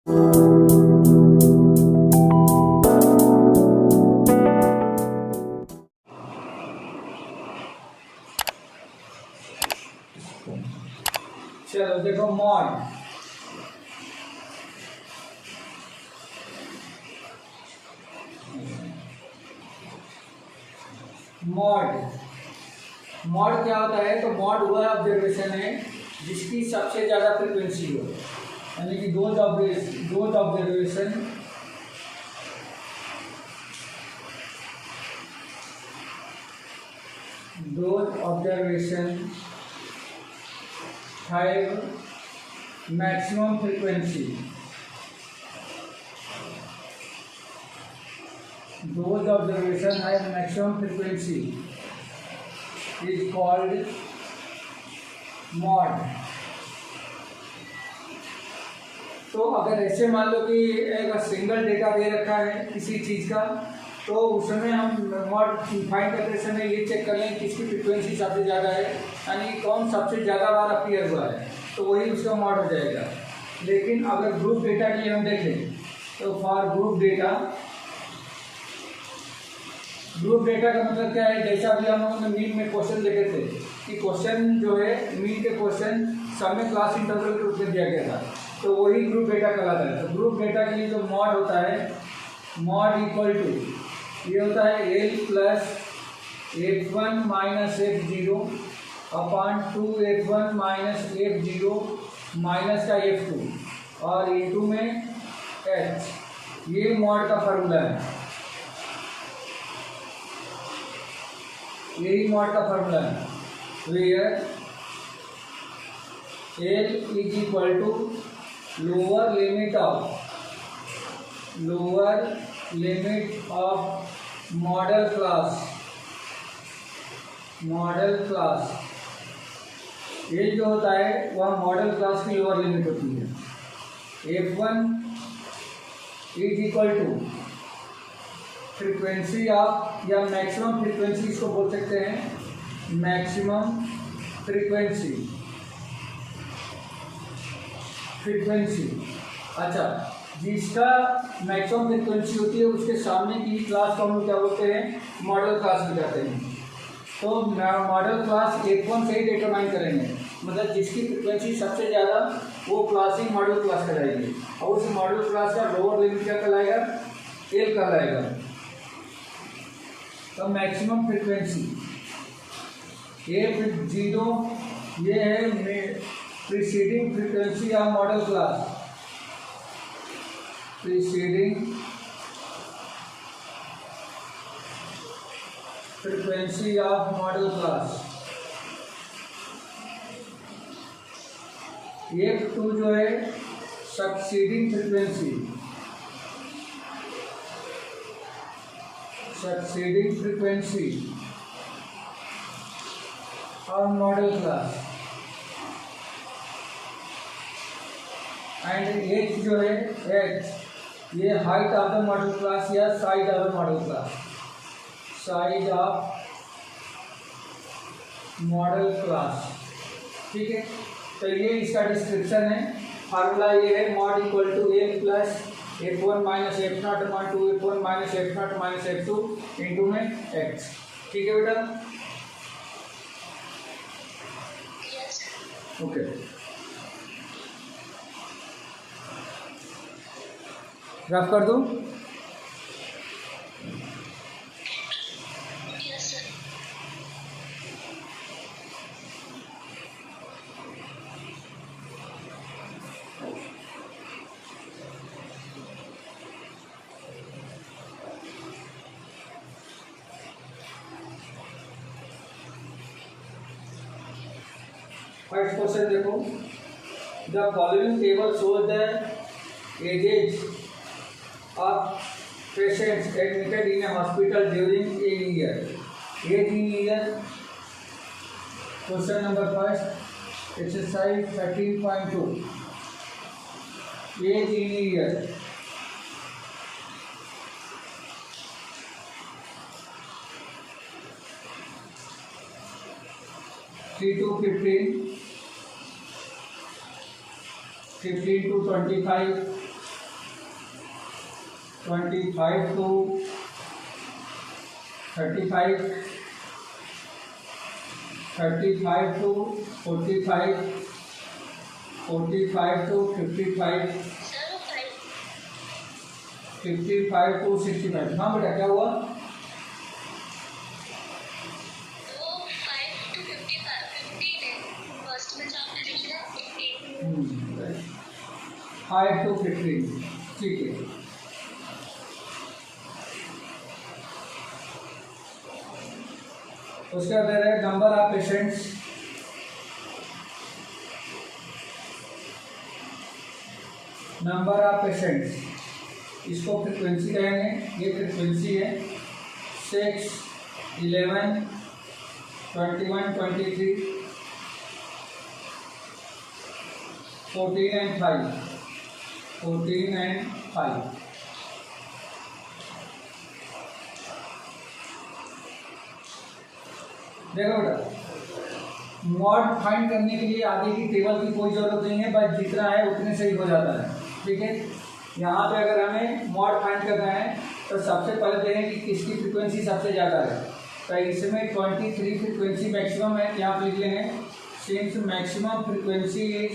चलो देखो mod, mod क्या होता है? तो मॉड वह ऑब्जर्वेशन है जिसकी सबसे ज़्यादा फ्रीक्वेंसी हो, यानी कि those observation have maximum frequency. Those observations have maximum frequency is called mod. तो अगर ऐसे मान लो कि एक सिंगल डेटा दे रखा है किसी चीज़ का, तो उसमें हम मॉड फाइंड करते समय ये चेक कर लें कि इसकी फ्रीक्वेंसी सबसे ज़्यादा है, यानी कौन सबसे ज़्यादा बार अपीयर हुआ है, तो वही उसका मॉड हो जाएगा। लेकिन अगर ग्रुप डेटा के लिए हम देखें तो फॉर ग्रुप डेटा का मतलब क्या है? जैसा भी हम लोगों ने मीन में क्वेश्चन देखे थे कि क्वेश्चन जो है मीन के क्वेश्चन सब में क्लास इंटरवल के रूप में दिया गया था, तो वही ग्रुप डेटा कहलाता है। तो ग्रुप डेटा के लिए जो मॉड होता है, मॉड इक्वल टू ये होता है L plus F1 minus F0 upon 2F1 minus F0 minus का F2 और इंटू में H। ये मॉड का फार्मूला है, यही मॉड का फार्मूला है। Where L is equal to lower limit of modal class. ये जो होता है वह मॉडल क्लास की लोअर लिमिट होती है। F1 is equal to frequency of, या मैक्सिमम फ्रीक्वेंसी इसको बोल सकते हैं, मैक्सिमम फ्रीक्वेंसी। अच्छा, जिसका मैक्सिमम फ्रीक्वेंसी होती है उसके सामने की क्लास को हम क्या बोलते हैं? मॉडल क्लास में जाते हैं। तो मॉडल क्लास F1 से ही डिटरमाइन करेंगे, मतलब जिसकी फ्रीक्वेंसी सबसे ज़्यादा वो क्लास ही मॉडल क्लास कहलाएगी, और उस मॉडल क्लास का लोअर लिमिट क्या कहलाएगा? L कहलाएगा। तो मैक्सिमम फ्रीक्वेंसी F0 ये है preceding frequency of modal class, preceding frequency of modal class. F2 जो है succeeding frequency of modal class. And H जो है ये height of the modal class या size of the modal class, size of modal class. ठीक है, तो ये इसका डिस्क्रिप्शन है। फार्मूला ये है mode equal to L plus F1 minus F0 upon 2F1 minus F0 minus F2 into में X। ठीक है बेटा, ओके। रफ कर दूं? फर्स्ट क्वेश्चन देखो, the following table shows the ages of patients admitted in a hospital during a year. Age in year. Question number first, exercise 13.2. Age in year. Three to 15, 15 to 25, 25 to 35, 35 to 45, 45 to 55, 55 to 65। हाँ बेटा क्या हुआ? 5 to 15, ठीक है। उसके बाद दे रहे हैं number of patients, number of patients, इसको फ्रीक्वेंसी कहेंगे, ये फ्रीक्वेंसी है। 6, 11, 21, 23, 14 and 5, 14 and 5। देखो बेटा, मॉड फाइंड करने के लिए आगे की टेबल की कोई ज़रूरत नहीं है, बस जितना है उतने से ही हो जाता है, ठीक है। यहाँ पे अगर हमें मॉड फाइंड करना है तो सबसे पहले देखें कि किसकी फ्रीक्वेंसी सबसे ज़्यादा है। तो इसमें 23 फ्रीक्वेंसी मैक्सिमम है, यहाँ पे लिख लेंगे since maximum frequency is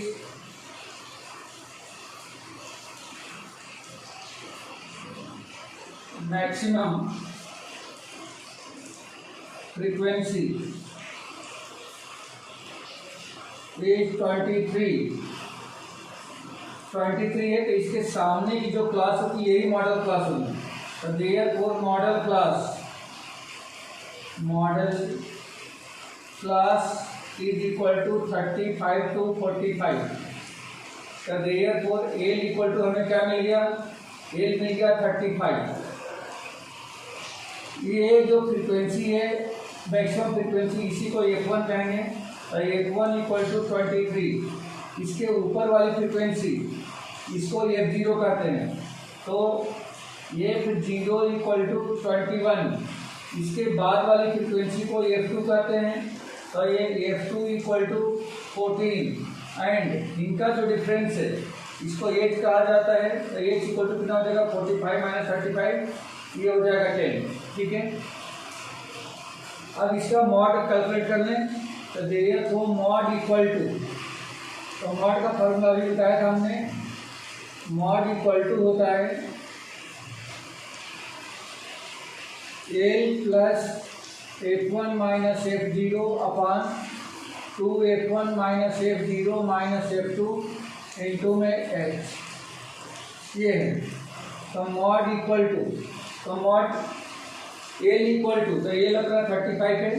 maximum frequency is 23 है, तो इसके सामने की जो क्लास होती है यही मॉडल क्लास होगी। तो therefore modal class is equal to 35 to 45। तो देयरफॉर एल इक्वल टू हमें क्या मिल गया? एल मिल गया 35। ये जो फ्रीक्वेंसी है मैक्सिमम फ्रीक्वेंसी, इसी को F1 कहेंगे। तो F1 इक्वल टू 23। इसके ऊपर वाली फ्रीक्वेंसी इसको F0 कहते हैं। तो F0 इक्वल टू 21। इसके बाद वाली फ्रीक्वेंसी को F2 कहते हैं। तो ये F2 इक्वल टू 14 एंड इनका जो डिफरेंस है इसको एज कहा जाता है। तो एज इक्वल टू कितना हो जाएगा? 45 माइनस 35, ये हो जाएगा 10, ठीक है। अब इसका मॉड कैलकुलेट कर लें। तो देयरफॉर मॉड इक्वल टू, तो मॉड का फॉर्मूला भी बताया था हमने। मॉड इक्वल टू होता है L plus F1 minus F0 अपान 2F1 minus F0 minus F2 into में H, ये है। तो मॉड इक्वल टू, तो मॉड एल इक्वल टू, तो एल अपना 35 है,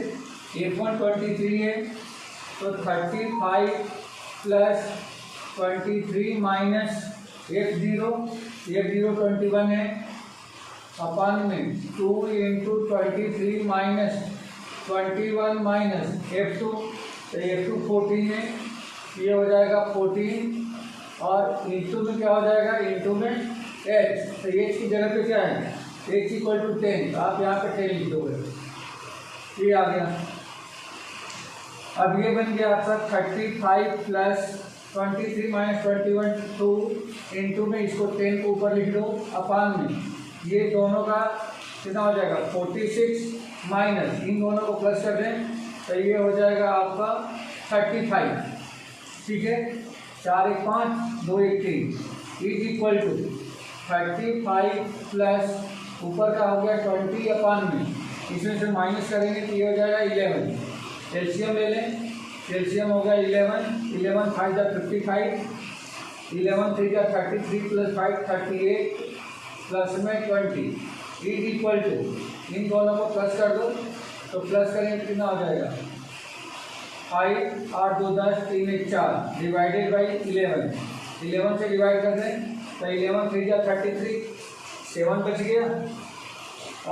F1 23 है, तो 35 प्लस 23 माइनस F0 21 है, अपान में 2 इंटू 23 माइनस 21 माइनस F2, तो F2 14 है, ये हो जाएगा 14 और इंटू में क्या हो जाएगा? इंटू में H। तो H की जगह पे क्या है? H इक्वल टू 10, तो आप यहाँ पे 10 लिख दोगे, ये आ गया। अब ये बन गया आपका 35 प्लस 23 माइनस 21 2 इंटू में इसको 10 को ऊपर लिख दो, अपान में ये दोनों का कितना हो जाएगा? 46 माइनस इन दोनों को प्लस कर दें तो ये हो जाएगा आपका 35, ठीक है। 4 1 5 2 1 3 इज इक्वल टू 35 प्लस ऊपर का हो गया 20 अपान में, इसमें से माइनस करेंगे तो ये हो जाएगा 11। एलसीएम ले लें, एलसीएम हो गया 11 5 55, 11 3 33 प्लस 5 38 प्लस में 20 इज इक्वल टू, इन दोनों को प्लस कर दो, तो प्लस करेंगे तो कितना हो जाएगा? 5 8 2 10 3 1 4 डिवाइडेड बाई 11 से डिवाइड कर दें तो 11 3 33 7 बच गया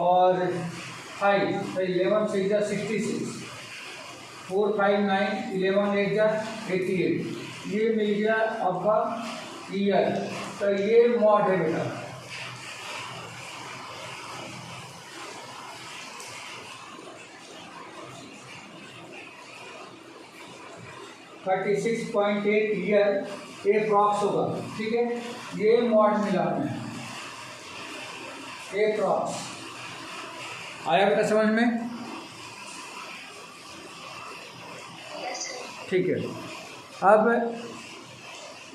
और 5, तो 11 6 66 4 5 9 11 8 88, ये मिल गया आपका ईयर। तो ये मॉड है बेटा। $36.8 ईयर एप्रॉक्स होगा, ठीक है। ये मॉड मिला हमें। एप्रॉक्स। आया बेटा समझ में? ठीक है। अब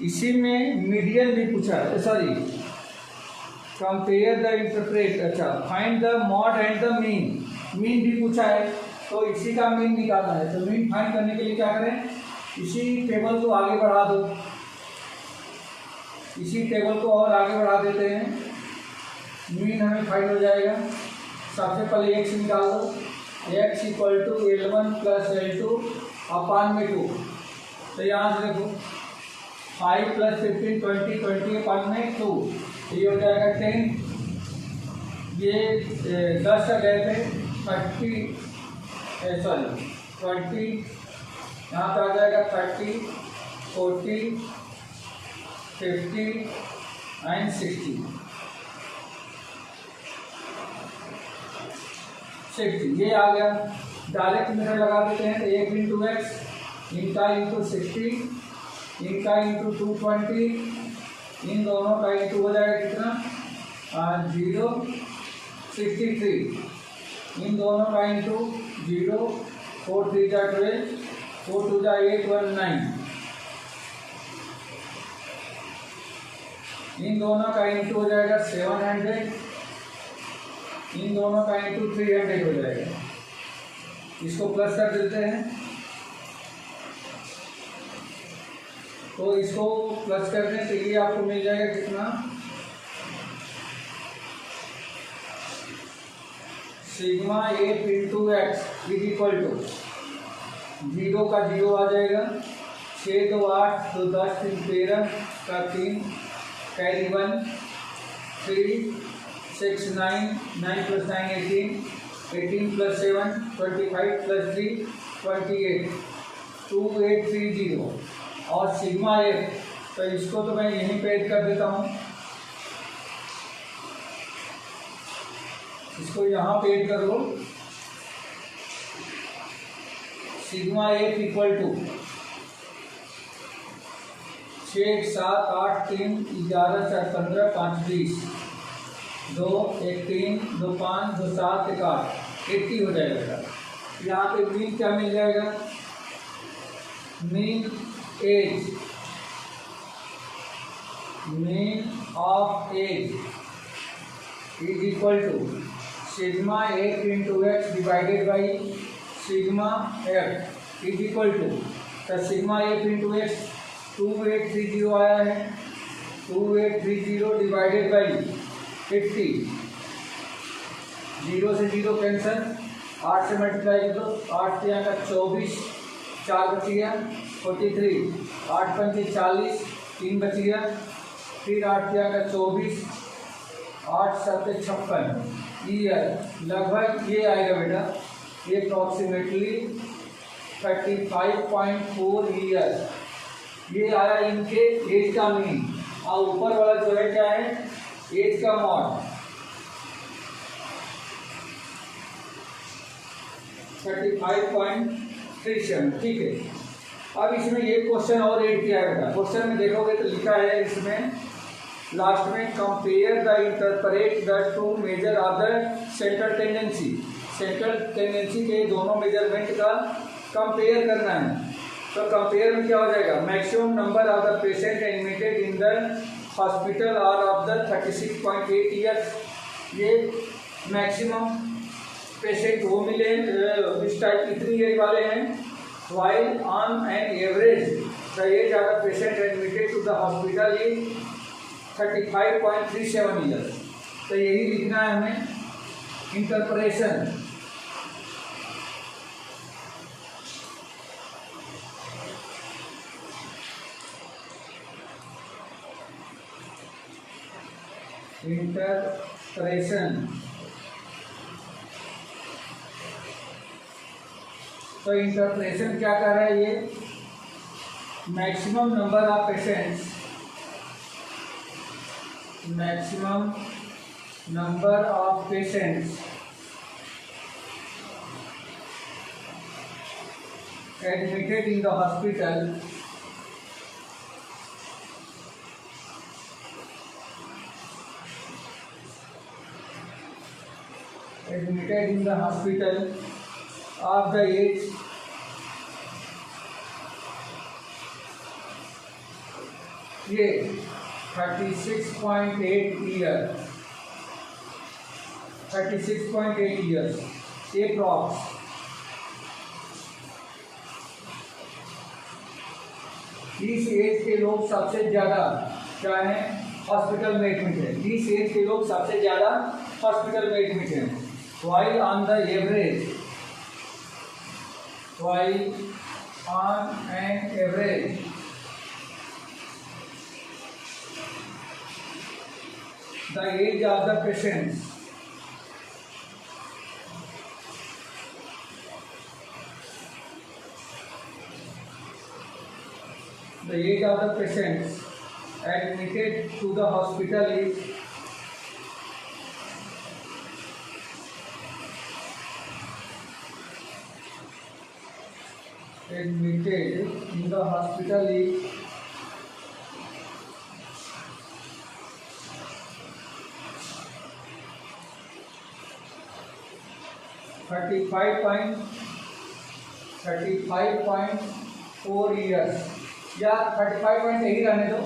इसी में मीडियन भी पूछा है, सॉरी, कंपेयर द इंटरप्रेट, अच्छा find the mod and the mean, mean भी पूछा है तो इसी का मीन निकालना है। तो मीन फाइंड करने के लिए क्या करें, इसी टेबल को आगे बढ़ा दो, इसी टेबल को और आगे बढ़ा देते हैं, मीन हमें फाइंड हो जाएगा। सबसे पहले एक्स निकाल दो, X equal to L1 plus L2 upon में 2। तो यहाँ से देखो 5 प्लस 15 20 20 अपान में 2, ये हो जाएगा 10, ये 10 का गैप है 30, सॉरी 20, यहाँ पर आ जाएगा 30 40 50 एंड 60। ये आ गया। डायरेक्ट मेथड लगा देते हैं, तो 1 इंटू एक्स इनका इंटू 60 इनका इंटू 220, इन दोनों का इंटू हो जाएगा कितना 0 63, इन दोनों का इंटू 0 4 3 जा 12 4 2 जा 8 1 9, इन दोनों का इंटू हो जाएगा 700, इन दोनों का इंटू 300 हो जाएगा। इसको प्लस कर देते हैं, तो इसको प्लस करने के लिए आपको मिल जाएगा कितना, sigma 8 into X is equal to 0 का 0 आ जाएगा, 6 2 8 2 10 3 13 का 3 कैरी 1 3 6 9 9 प्लस 9 18 18 प्लस 7 25 प्लस 3 28 2830 और सिग्मा एफ, तो इसको तो मैं यहीं पे ऐड कर देता हूँ, इसको यहाँ पे ऐड कर लो। सिग्मा एफ इक्वल टू 6 7 8 3 11 4 15 5 20 2 1 3 2 5 2 7 1 8 80 हो जाएगा। यहाँ पे मीन क्या मिल जाएगा, mean age, mean of age is equal to sigma F into X divided by sigma F is equal to, तो सिग्मा एफ इंटू एक्स 2830 आया है, 2830 डिवाइडेड बाई 80, 0 से 0 कैंसल, 8 से मल्टीप्लाई कर दो, 8 से यहाँ 24 4 बच गया 43, 8 पंचे 40 3 बच गया, फिर 8 से यहाँ 24 8 7 56 ईयर, लगभग ये आएगा बेटा, ये अप्रॉक्सीमेटली 35.4 ईयर, ये आया इनके एज का मीन। और ऊपर वाला जो है क्या है, एज का मॉड 35.37, ठीक है। अब इसमें ये क्वेश्चन और ऐड किया है, क्वेश्चन में देखोगे तो लिखा है इसमें लास्ट में, compare the interpret the two measure of the central tendency, central tendency के दोनों मेजरमेंट का कंपेयर करना है। तो कंपेयर में क्या हो जाएगा, maximum number of the patient admitted in the hospital और ऑफ द 36.8 ईयर्स, ये मैक्सिमम पेशेंट वो मिले इस टाइप इतनी एज वाले हैं, while on an average the age of the patient admitted to the hospital is 35.37 years. तो यही लिखना है हमें, इंटरप्रेशन इंटरप्रेशन। तो इंटरप्रेशन क्या कर रहा है, ये maximum number of patients, maximum number of patients admitted in the hospital admitted in the hospital of the age ये 36.8 years, 36.8 years अप्रॉक्स। इस एज के लोग सबसे ज़्यादा क्या है, हॉस्पिटल में एडमिट है। इस एज के लोग सबसे ज़्यादा हॉस्पिटल में एडमिट है। while on an average the age of the patients admitted to the hospital is admitted in the hospital is 35.4 years या 35 ही रहने दो,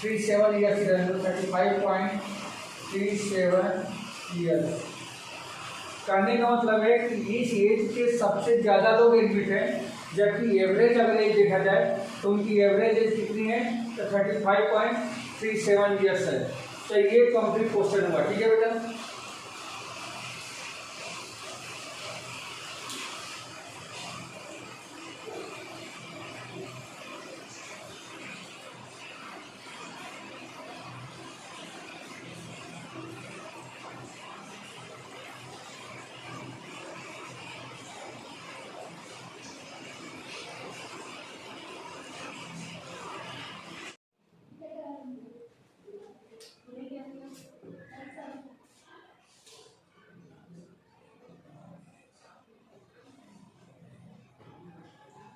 37 ईयर्स ही रहने दो, 35.37 ईयर्स। कहने का मतलब है कि इस एज के सबसे ज़्यादा लोग एडमिट हैं, जबकि एवरेज अगर एज देखा जाए तो उनकी एवरेज एज कितनी है, तो 35.37 ईयर्स है। तो ये कंप्लीट क्वेश्चन हुआ। ठीक है बेटा,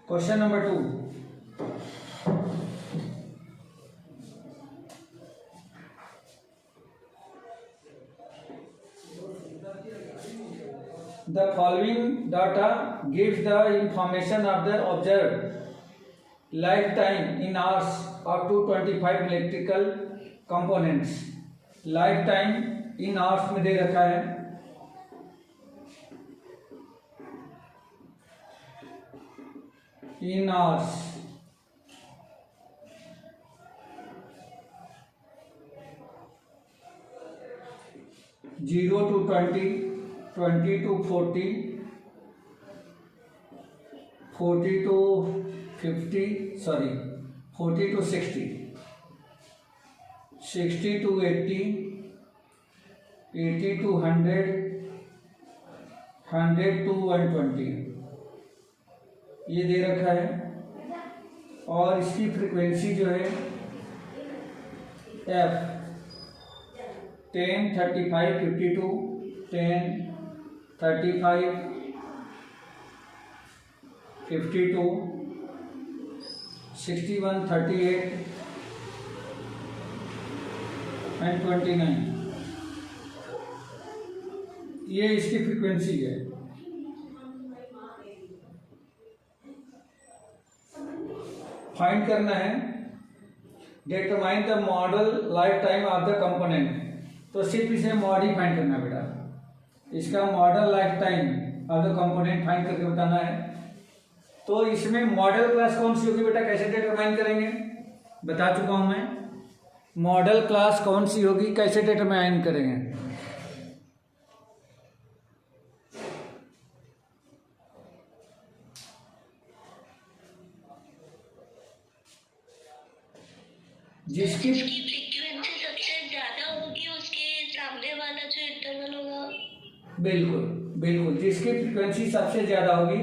question number 2, the following data gives the information of the observed lifetime in hours up to 25 electrical components। lifetime in hours में दे रखा है, in hours, zero to 20, 20 to 40, 40 to 50, 40 to 60, 60 to 80, 80 to 100, 100 to 120 ये दे रखा है। और इसकी frequency जो है F 10, 35, 52, 10, 35, 52, 61, 38 एंड 29 ये इसकी फ्रीक्वेंसी है। फाइंड करना है, determine the model life time of the component. तो सिर्फ इसे मॉडल फाइंड करना बेटा, इसका model life time of the component find करके बताना है। तो इसमें मॉडल क्लास कौन सी होगी बेटा, कैसे डिटरमाइन करेंगे, बता चुका हूं मैं। मॉडल क्लास कौन सी होगी, कैसे डिटरमाइन करेंगे, जिसकी फ्रीक्वेंसी सबसे ज्यादा होगी उसके सामने वाला जो इंटरवल होगा। बिल्कुल बिल्कुल, जिसकी फ्रीक्वेंसी सबसे ज़्यादा होगी,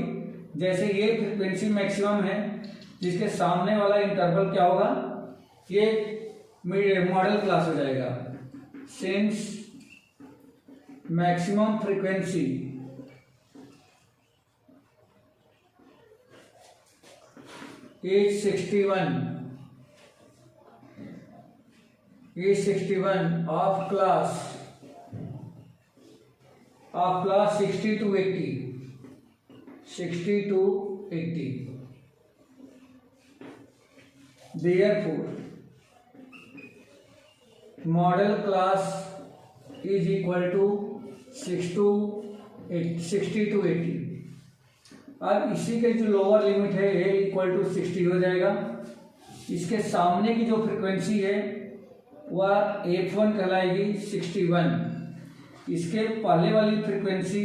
जैसे ये फ्रीक्वेंसी मैक्सिमम है, जिसके सामने वाला इंटरवल क्या होगा, ये मॉडल क्लास हो जाएगा। Since maximum frequency is 61 of class of class 60 to 80, 60 to 80. Therefore, model class is equal to 60 to 80. अब इसी के जो लोअर लिमिट है ए इक्वल टू 60 हो जाएगा। इसके सामने की जो फ्रिक्वेंसी है वह F1 कहलाएगी 61। इसके पहले वाली फ्रिक्वेंसी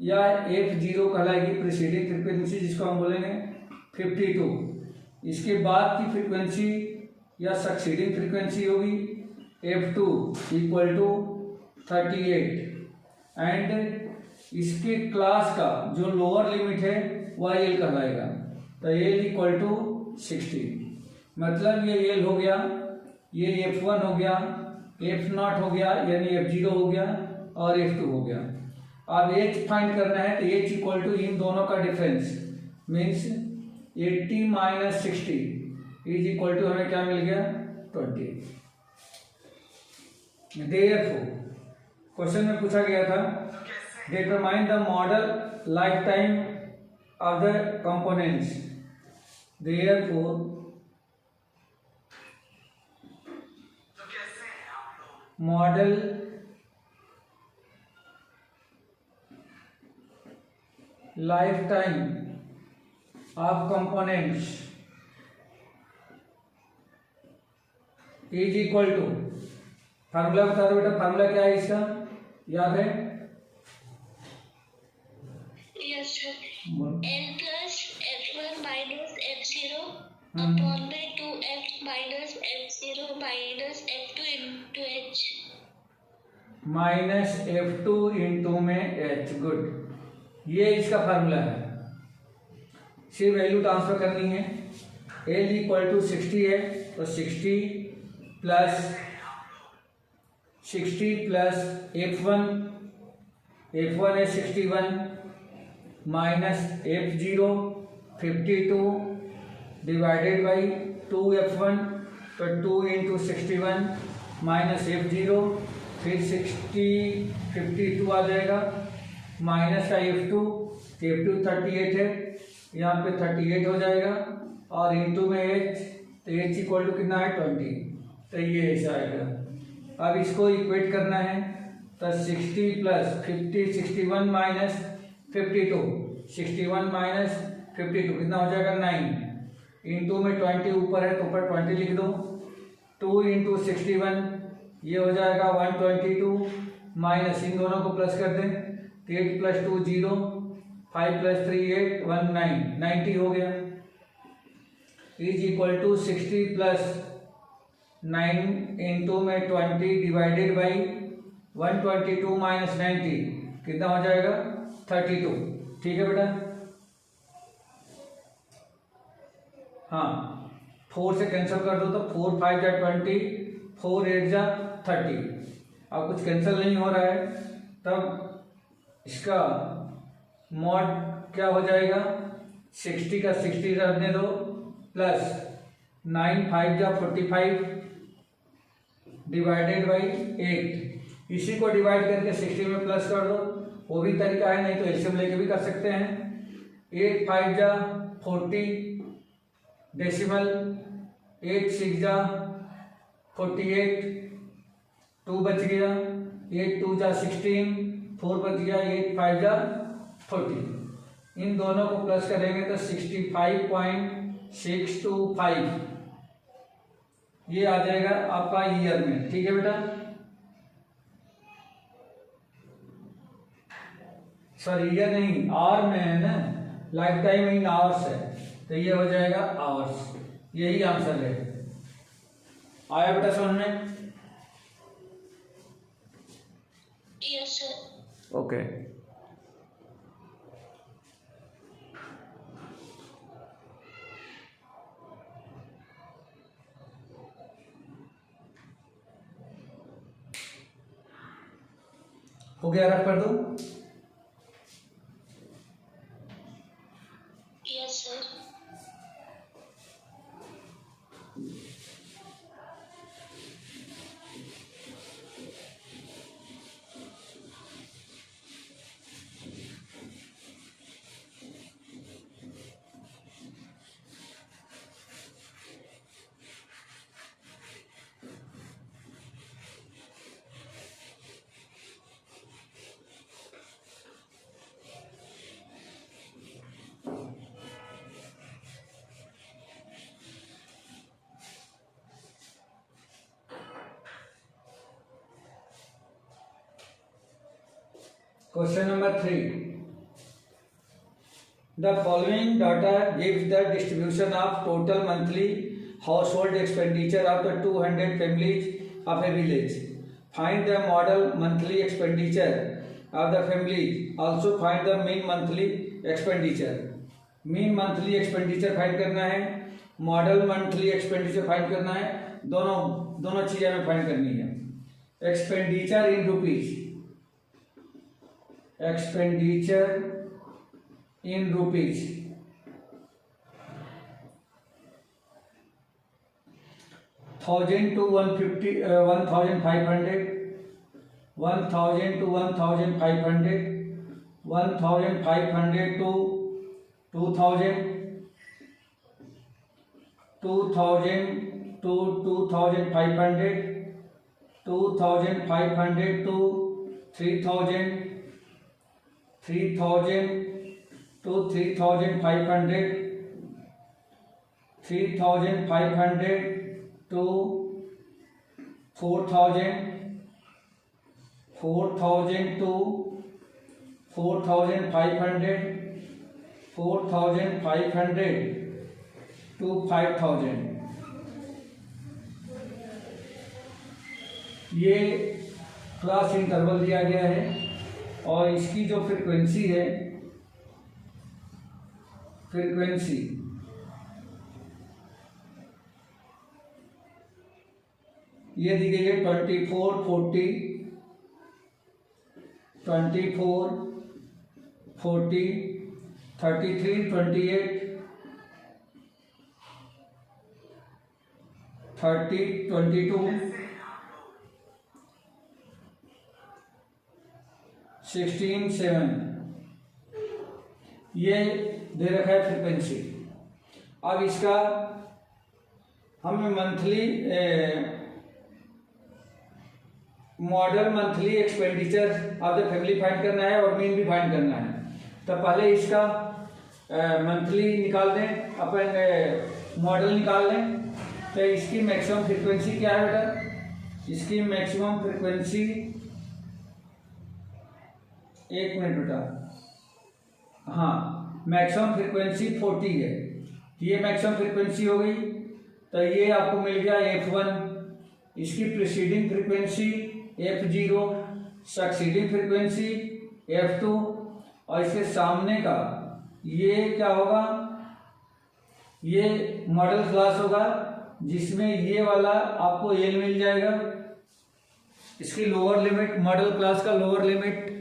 या F0 कहलाएगी प्रीसीडिंग फ्रिक्वेंसी, जिसको हम बोलेंगे 52। इसके बाद की फ्रिक्वेंसी या सक्सीडिंग फ्रिक्वेंसी होगी F2 इक्वल टू 38। एंड इसके क्लास का जो लोअर लिमिट है वह एल कहलाएगा। तो एल इक्वल टू 60, मतलब ये एल हो गया, ये F1 हो गया, F0 हो गया यानी F0 हो गया और F2 हो गया। अब एच फाइंड करना है तो एच इक्वल टू इन दोनों का difference means 80 minus 60 is equal to हमें क्या मिल गया 20। देयरफॉर क्वेश्चन में पूछा गया था determine the model lifetime of the components. Therefore, model lifetime of components is equal to, formula बता दो बेटा, फार्मूला क्या है इसका याद है? Yes, sir. N plus F1 minus F0 upon by 2F minus F0 minus F2 into H. Minus F2 into में H। Good, ये इसका फार्मूला है। सिर्फ वैल्यू ट्रांसफर करनी है। L इक्वल टू 60 है तो 60 प्लस F1 है 61 minus F0 52 divided by 2F1 तो 2 इंटू 61 माइनस F0 फिर 52 आ जाएगा माइनस का F2 38 है, यहाँ पे 38 हो जाएगा और इंटू में H तो H इक्वल टू कितना है 20। तो ये ऐसा आएगा। अब इसको इक्वेट करना है तो 60 प्लस 50 61 माइनस 52 61 माइनस 52 कितना हो जाएगा 9 इंटू में 20 ऊपर है तो ऊपर 20 लिख दो 2 इंटू 61 ये हो जाएगा 122 माइनस इन दोनों को प्लस कर दें 8 प्लस 2 0 5 प्लस 3 8 1 9 90 हो गया is equal to 60 plus 9 into में 20 डिवाइडेड बाई 122 माइनस 90 कितना हो जाएगा 32। ठीक है बेटा, हाँ 4 से कैंसिल कर दो तो 4 5 जा 20 4 8 जा 30। अब कुछ कैंसिल नहीं हो रहा है तब इसका मॉड क्या हो जाएगा 60 का 60 रखने दो प्लस 9 5 जा 45 डिवाइडेड बाई 8। इसी को डिवाइड करके 60 में प्लस कर दो, वो भी तरीका है, नहीं तो एलसीएम लेके भी कर सकते हैं। 8 5 जा 40 डेसिमल 8 6 जा 48 2 बच गया 8 2 जा 16 4 बच गया 8 5 जा 40। इन दोनों को प्लस करेंगे तो 65.625 ये आ जाएगा आपका ईयर में। ठीक है बेटा, सॉरी ईयर नहीं आवर में है ना, लाइफ टाइम इन आवर्स है तो ये हो जाएगा आवर्स। यही आंसर है। आया बेटा समझ में? Yes, sir. ओके हो गया, रख कर दो। Yes, sir. Question number 3. The following data gives the distribution of total monthly household expenditure of the 200 families of a village. Find the model monthly expenditure of the families. Also find the mean monthly expenditure. Mean monthly expenditure find करना है, model monthly expenditure find करना है, दोनों चीजें हमें find करनी है. Expenditure in rupees, expenditure in rupees 1000 to 150, 1500, 1000 to 1500, 1500 to 2000, 2000 to 2500, 2500 to 3000, 3000 to 3500, 3500 to 4000, 4000 to 4500, 4500 to 5000. ये क्लास इंटरवल दिया गया है और इसकी जो फ्रीक्वेंसी है, फ्रीक्वेंसी ये दी गई है 24, 40, 24, 40, 33, 28, 30, 22, 16, 7. ये दे रखा है फ्रीक्वेंसी. अब इसका हमें monthly model monthly expenditure of the family find करना है और मीन भी फाइंड करना है. तो पहले इसका मंथली निकाल दें, अपन मॉडल निकाल लें. तो इसकी मैक्सिमम फ्रीक्वेंसी क्या है बेटा? इसकी मैक्सिमम फ्रीक्वेंसी, एक मिनट बेटा, हाँ, मैक्सिमम फ्रीक्वेंसी 40 है. ये मैक्सिमम फ्रीक्वेंसी हो गई. तो ये आपको मिल गया F1. इसकी preceding frequency F0, succeeding frequency F2 और इसके सामने का ये क्या होगा? ये मॉडल क्लास होगा जिसमें ये वाला आपको L मिल जाएगा. इसकी लोअर लिमिट, मॉडल क्लास का लोअर लिमिट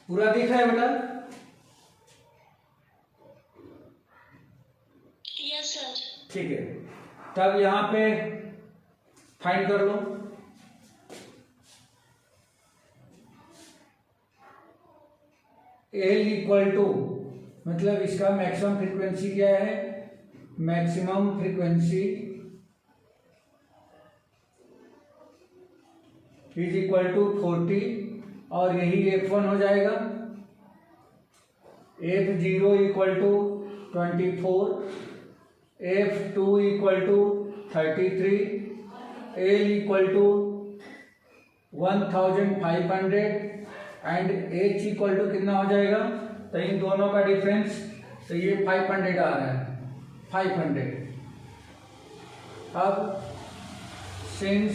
पूरा दिख रहा है बेटा? Yes sir. ठीक है. तब यहाँ पे फाइंड कर लो. L इक्वल टू, मतलब इसका मैक्सिमम फ्रीक्वेंसी क्या है? Maximum frequency is equal to 40 और यही F1 हो जाएगा. F0 equal to 24, F2 equal to 33, L equal to 1500 and H equal to कितना हो जाएगा? तो इन दोनों का डिफरेंस, तो ये 500 आ रहा है, 500. अब since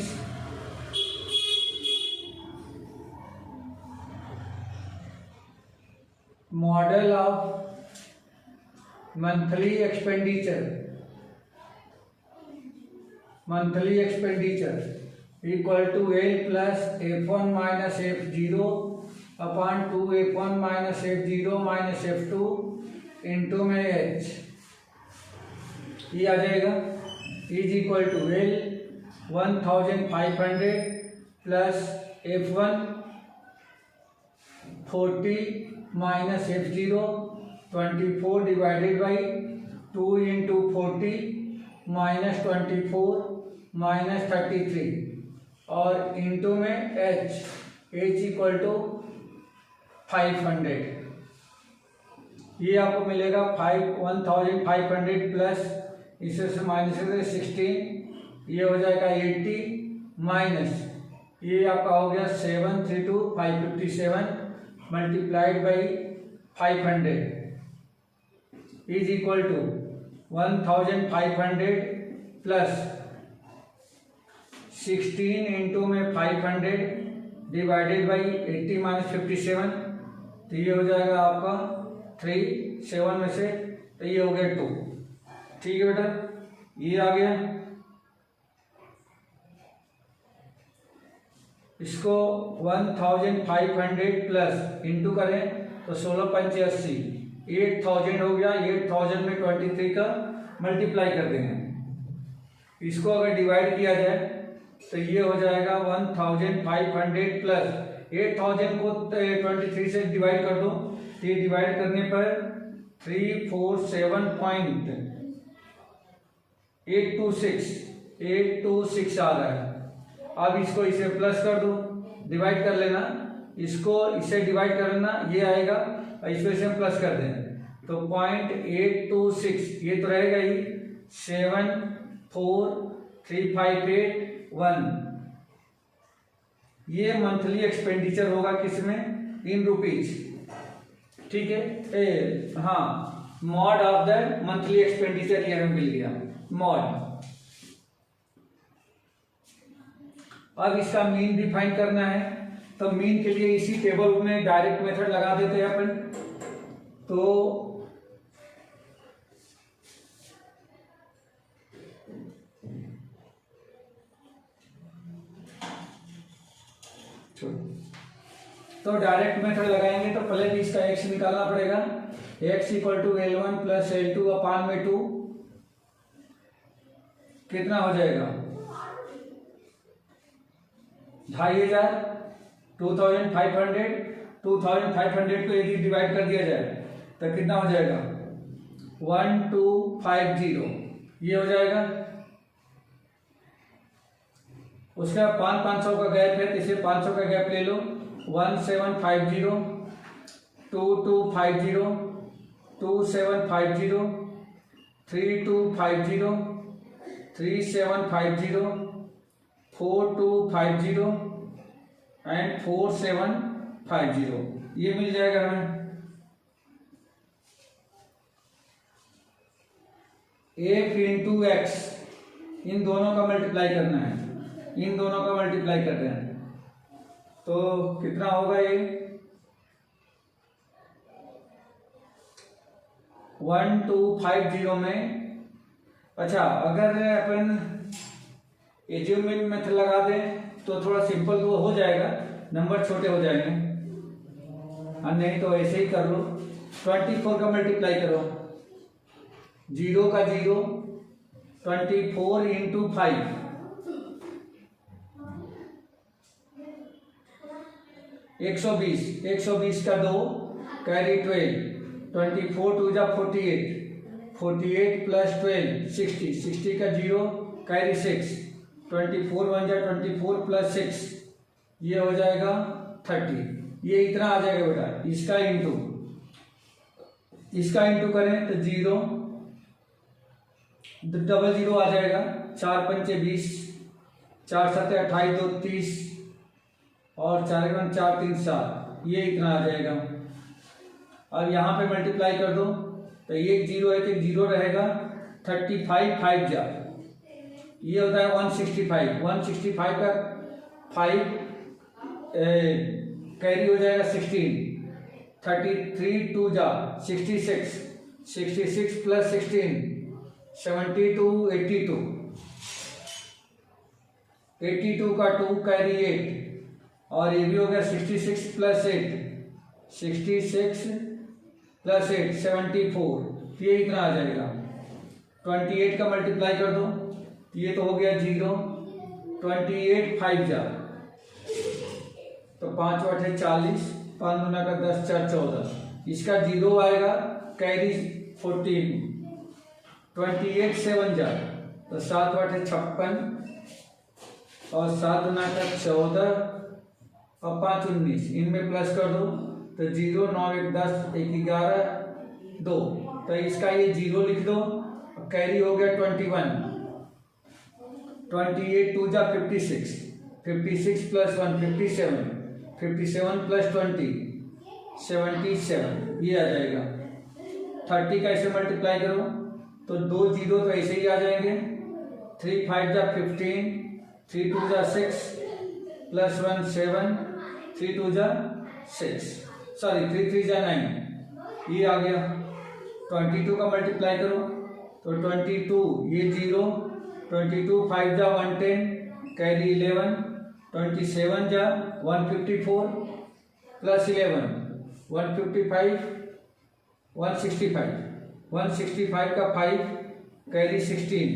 modal of monthly expenditure equal to L plus F1 minus F0 upon 2F1 minus F0 minus F2 into में H, ये आ जाएगा. Is equal to L 1500 plus F1 40 minus F0 24 divided by 2 into 40 minus 24 minus 33 और into में H equal to 500. ये आपको मिलेगा 1500 plus इससे से माइनस करें 16, ये हो जाएगा 80 माइनस ये आपका हो गया 732,557 multiplied by 500 is equal to 1500 plus 16 into में 500 डिवाइडेड बाई 80 माइनस 57, तो ये हो जाएगा आपका 3, 7 में से तो ये हो गया 2। ठीक है बेटा, ये आ गया। इसको 1500 प्लस इंटू करें तो 16×5 = 8000 हो गया। 8000 में 23 का मल्टीप्लाई कर देंगे। इसको अगर डिवाइड किया जाए तो ये हो जाएगा 1500 प्लस 8000 को 23 से डिवाइड कर दो, तो ये डिवाइड करने पर 347.826 आ रहा है। अब इसको इसे प्लस कर दो, डिवाइड कर लेना, इसको इसे डिवाइड कर लेना, ये आएगा और इसको इसे प्लस कर देना, तो 0.826 ये तो रहेगा ही 74358 ये मंथली एक्सपेंडिचर होगा किसमें, इन रुपीज। ठीक है, हाँ mod of the monthly expenditure ये हमें मिल गया मॉड। अब इसका मीन भी फाइंड करना है, तो मीन के लिए इसी टेबल में डायरेक्ट मेथड लगा देते हैं अपन। तो डायरेक्ट मेथड लगाएंगे तो पहले भी इसका x निकालना पड़ेगा। x = L1 + L2 अपान में 2 कितना हो जाएगा 2500। 2500 को यदि डिवाइड कर दिया जाए तो कितना हो जाएगा 1250 ये हो जाएगा। उसका 500 का गैप है, तो इसे 500 का गैप ले लो। 1750 2250 2750 3250 3750 4250 एंड 4750 ये मिल जाएगा हमें। 8 इंटू एक्स इन दोनों का मल्टीप्लाई करना है, इन दोनों का मल्टीप्लाई कर रहे हैं तो कितना होगा ये 1250 में। अच्छा, अगर अपन एज्यूमिंग मेथड लगा दें तो थोड़ा सिंपल तो हो जाएगा, नंबर छोटे हो जाएंगे, और नहीं तो ऐसे ही कर लो। 24 का मल्टीप्लाई करो, 0 का 0 24 इंटू 5 120 का 2 कैरी 12 24 2 जा 48 48 प्लस 12 60 का 0 कैरी 6 24 1 जा 24 प्लस 6 ये हो जाएगा 30। ये इतना आ जाएगा बेटा। इसका इंटू करें तो 0 डबल 0 आ जाएगा। 4 पंचे 20 4 7 28 2 30 और 4 4 3 7 ये इतना आ जाएगा। अब यहाँ पे मल्टीप्लाई कर दो तो एक 0 है तो 0 रहेगा। 35 5 जा ये होता है 165 का 5 कैरी हो जाएगा 16। 33 2 जा 66 प्लस 16 72 82 का 2 कैरी 8 और ये भी हो गया 66 प्लस 8 66 प्लस 8 74 ये इतना आ जाएगा। 28 का मल्टीप्लाई कर दो ये तो हो गया 0। 28 5 जा तो 5 8 40 5 गुना का 10 4 14 इसका 0 आएगा कैरी 14। 28 7 जा तो 7 8 56 और 7 गुना का 14 और 5 19 इनमें प्लस कर दो तो 0 9 1 10 1 11 2, तो इसका ये 0 लिख दो, कैरी हो गया 21, 28 2 जा 56, 56 प्लस 1 57, 57 प्लस 20 77, ये आ जाएगा। 30 का ऐसे मल्टीप्लाई करो तो 2 जीरो तो ऐसे ही आ जाएंगे, 3 5 जा 15, 3 2 जा 6 प्लस 1 7, 3 2 जा 6, सॉरी 3 3 जा 9, ये आ गया। 22 का मल्टीप्लाई करो तो 22 ये 0, 22 5 जा 110, कैरी 11, 27 जा 154 प्लस 11 155 165, 165 का 5 कैरी 16,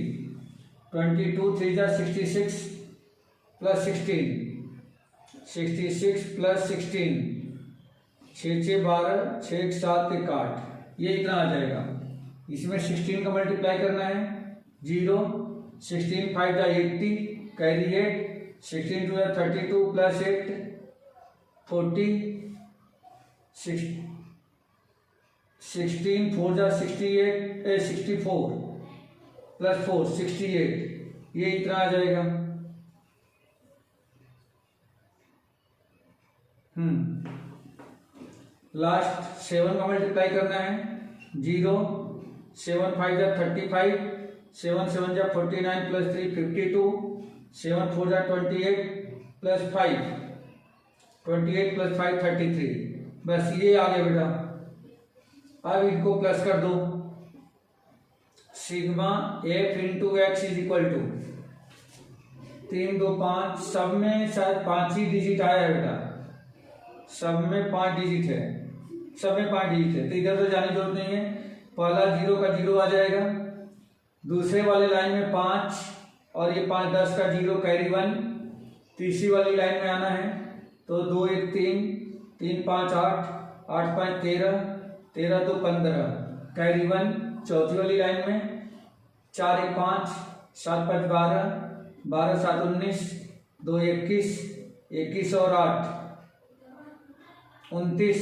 22 3 जा 66 प्लस 16, 66 प्लस 16, 6 6 12, 6 7 1 8, ये इतना आ जाएगा। इसमें 16 का मल्टीप्लाई करना है, 0, 16 5 जा 80, कैरी 8, 16 2 जा 32 प्लस 8 40, 16 4 जा 68 64 प्लस 4 68, ये इतना आ जाएगा। लास्ट 7 का मल्टीप्लाई करना है, 0, 7 5 जा 35, 7 7 जा 49 प्लस 3 52, 7 4 जा 28 प्लस 5 28 प्लस 5 33, बस ये आ गया बेटा। अब इनको प्लस कर दो, sigma F into X is equal to 3 2 5, सब में शायद 5 ही डिजिट आया है बेटा, सब में 5 डिजिट है, सब में 5 डिजिट है, तो इधर तो जाने की जरूरत नहीं है। पहला 0 का 0 आ जाएगा, दूसरे वाले लाइन में 5 और ये 5 10 का 0 कैरी 1, तीसरी वाली लाइन में आना है तो 2 1 3, 3 5 8, 8 5 13, 13 2 15 कैरी 1, चौथी वाली लाइन में 4 1 5, 7 5 12, 12 7 19, 2 21, 21 और 8 29,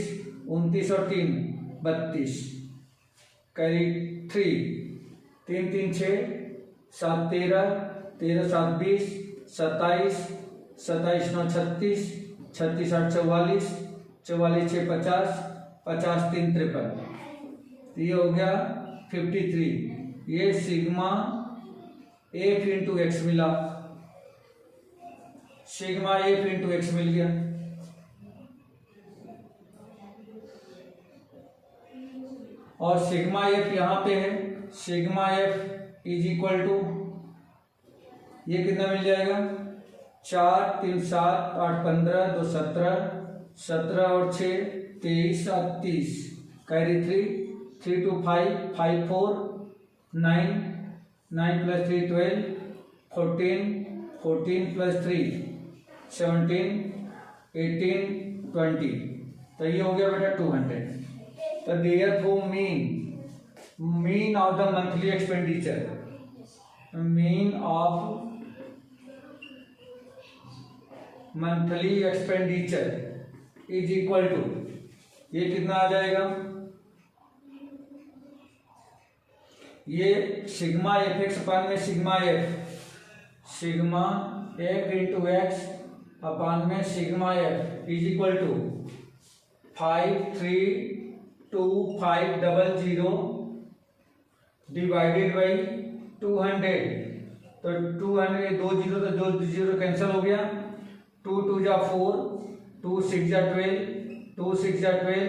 29 और 3 32, कैरी 3, 3 3 6, 7 13, 13 7 20, 27, 27 9 36, 36 8 44, 44 6 50, 50 3 53, ये हो गया 53। ये सिग्मा एफ इंटू एक्स मिला, सिग्मा एफ इंटू एक्स मिल गया। और सिग्मा एफ यहाँ पे है, sigma F is equal to ये कितना मिल जाएगा, 4 3 7 8 15 2 17, 17 और 6 23 7 30, कैरी 3, 3 2 5 5 4 9, 9 प्लस 3 12, 14, 14 प्लस 3 17, 18 20, तो ये हो गया बेटा 200। तो therefore mean of the monthly expenditure, mean of monthly expenditure is equal to, ये कितना आ जाएगा, ये सिग्मा एफ एक्स अपान में sigma F into X upon में sigma F is equal to 5 3 2 5 0 0 divided by 200, तो 200 2 जीरो तो 2 जीरो कैंसिल हो गया, 2 2 जा 4, 2 6 जा 12, 2 6 जा 12,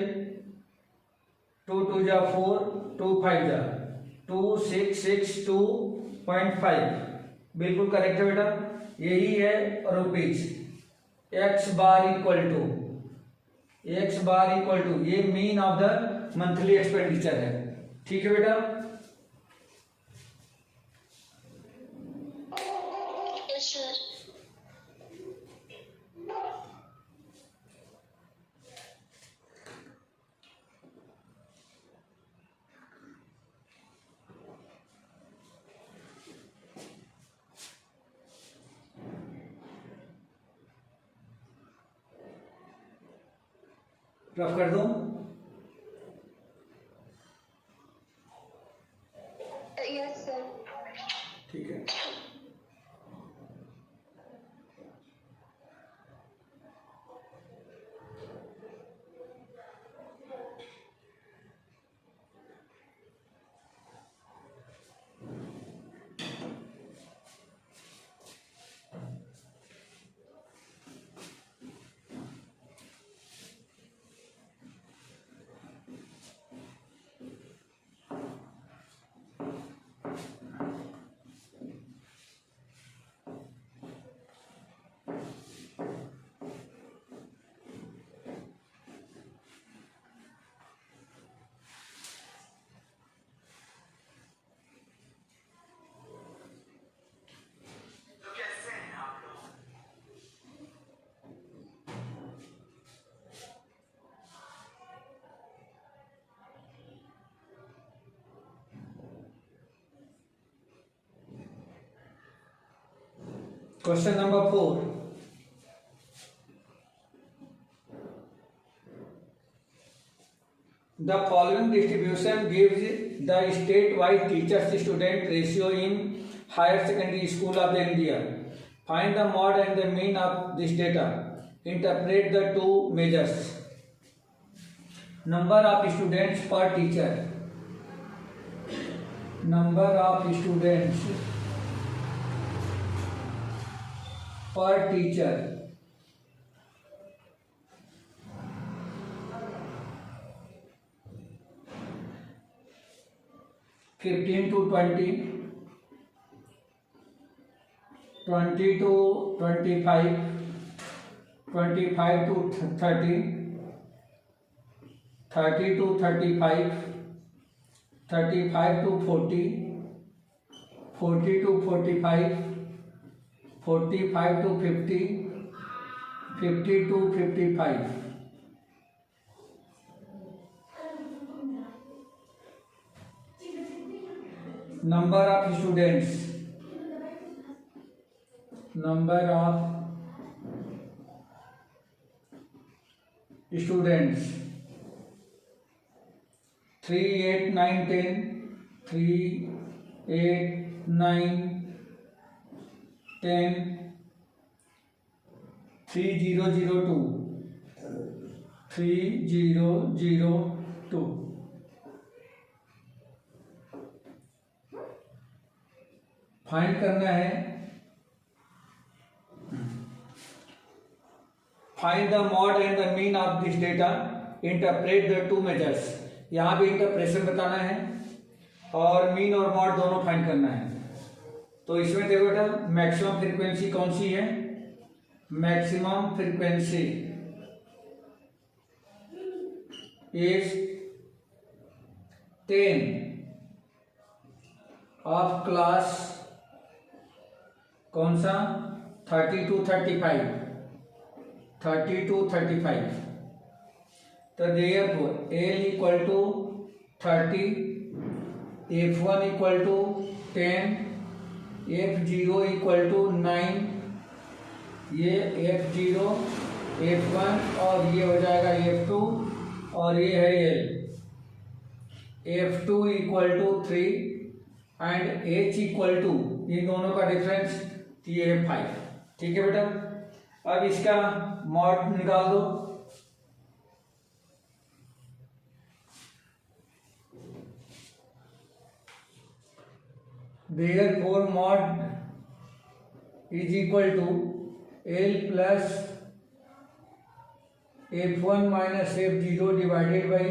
2 2 जा 4, 2 5 जा 2 6 6 2.5, बिल्कुल करेक्ट है बेटा, यही है rupees. X bar equal to ये mean of the monthly expenditure है, ठीक है बेटा। Yes sir. रफ कर दो, question number 4, the following distribution gives the state-wide teachers-student ratio in higher secondary school of India. Find the mode and the mean of this data. Interpret the two measures. Number of students per teacher. Number of students per teacher. 15 to 20, 20 to 25, 25 to 30, 30 to 35, 35 to 40, 40 to 45, 45 to 50, 50 to 55. Number of students. Number of students. 3, 8, 9, 10. 3, 8, 9, 10. 3002. 3002. Find करना है, find the mod and the mean of this data, interpret the two measures. यहाँ पे interpretation बताना है और mean और mod दोनों find करना है। तो इसमें देखो बेटा, मैक्सिमम फ्रीक्वेंसी कौन सी है? Maximum frequency is 10 of class कौन सा? 30 to 35, 30 to 35। तो therefore L equal to 30, F1 equal to 10, F0 equal to 9, ये F0, F1 और ये हो जाएगा F2 और ये है L। F2 equal to 3 and H equal to, इन दोनों का डिफरेंस ये है 5। ठीक है बेटा, अब इसका मॉड निकाल दो। Therefore mod is equal to L plus F1 minus F0 divided by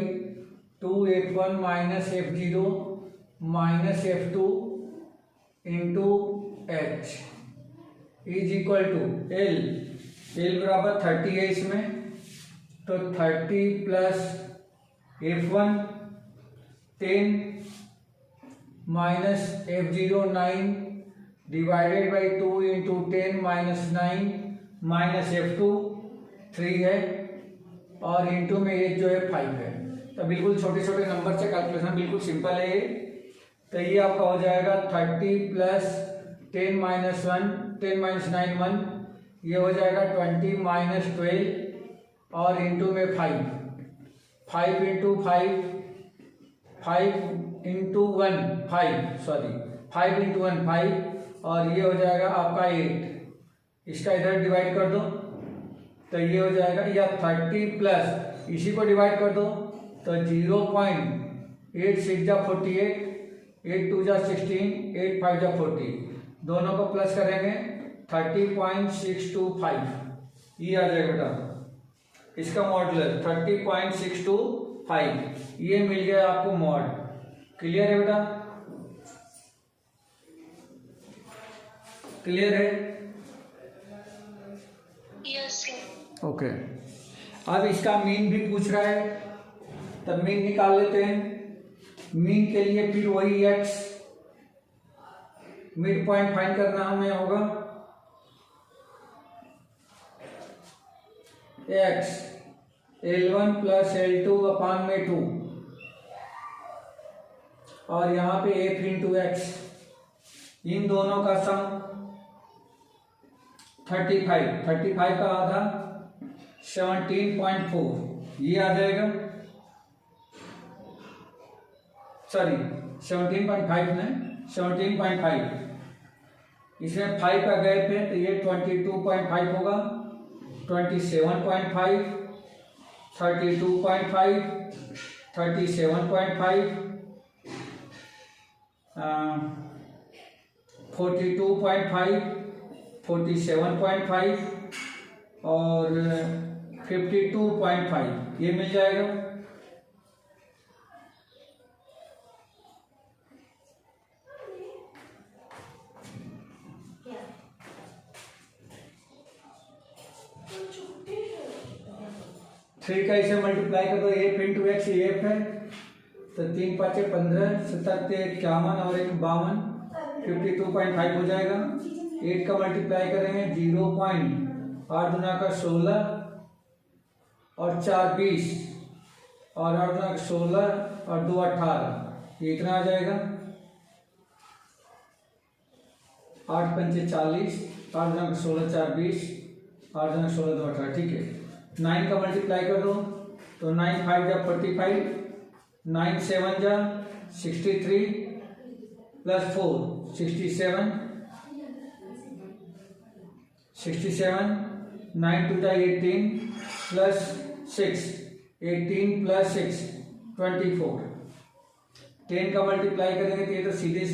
2 F1 minus F0 minus F2 into H is equal to L। L बराबर 30 है इसमें, तो 30 plus F1 10 minus F0 9 divided by 2 into 10 minus 9 minus F2 3 है और into में as जो है 5 है। तो बिल्कुल छोटे छोटे नंबर से कैलकुलेशन बिल्कुल सिंपल है ये। तो ये आपका हो जाएगा 30 प्लस 10 माइनस 1, 10 माइनस 9 1, ये हो जाएगा 20 माइनस 12 और इंटू में 5, 5 इंटू 5, 5 इंटू 1 5, सॉरी 5 इंटू 1 5 और ये हो जाएगा आपका 8। इसका इधर डिवाइड कर दो तो ये हो जाएगा, या 30 प्लस इसी को डिवाइड कर दो तो 0.8 6 जा 48, 8 2 जा 16, 8 5 जा 40, दोनों को प्लस करेंगे 30.625, ये आ जाएगा बेटा इसका मॉडुलर 30.625, ये मिल गया आपको मॉड। क्लियर है बेटा? क्लियर है? Yes sir. ओके, अब इसका मीन भी पूछ रहा है, तब मीन निकाल लेते हैं। मीन के लिए फिर वही एक्स मिड पॉइंट फाइंड करना हमें होगा। X L1 plus L2 upon में 2 और यहाँ पे F इंटू एक्स, इन दोनों का सम 35 का आधा 17.4, ये आ जाएगा, सॉरी 17.5 नहीं 17.5, इसमें 5 का गैप है तो ये 22.5 होगा, 27.5, 32.5, 37.5, 42.5, 47.5 और 52.5, ये मिल जाएगा। थ्री का इसे मल्टीप्लाई कर दो, एफ इंटू एक्स, एफ है तो 3 5 15, 77 51 और 1 52, 52.5 हो जाएगा। 8 का मल्टीप्लाई करेंगे 0.8 गुना का 16 और 4 20 और 8 गुना का 16 और 2 18, ये इतना आ जाएगा। 8 पंचे 40, 8 गुना का 16 4 20, 8 गुना का 16 2 18, ठीक है। 9 का मल्टीप्लाई कर दो तो 9 5 जा 45, 9 7 जा 63 प्लस 4 67, 9 2 जा 18 प्लस 6 18 प्लस 6 24। 10 का मल्टीप्लाई करेंगे तो ये तो सीधे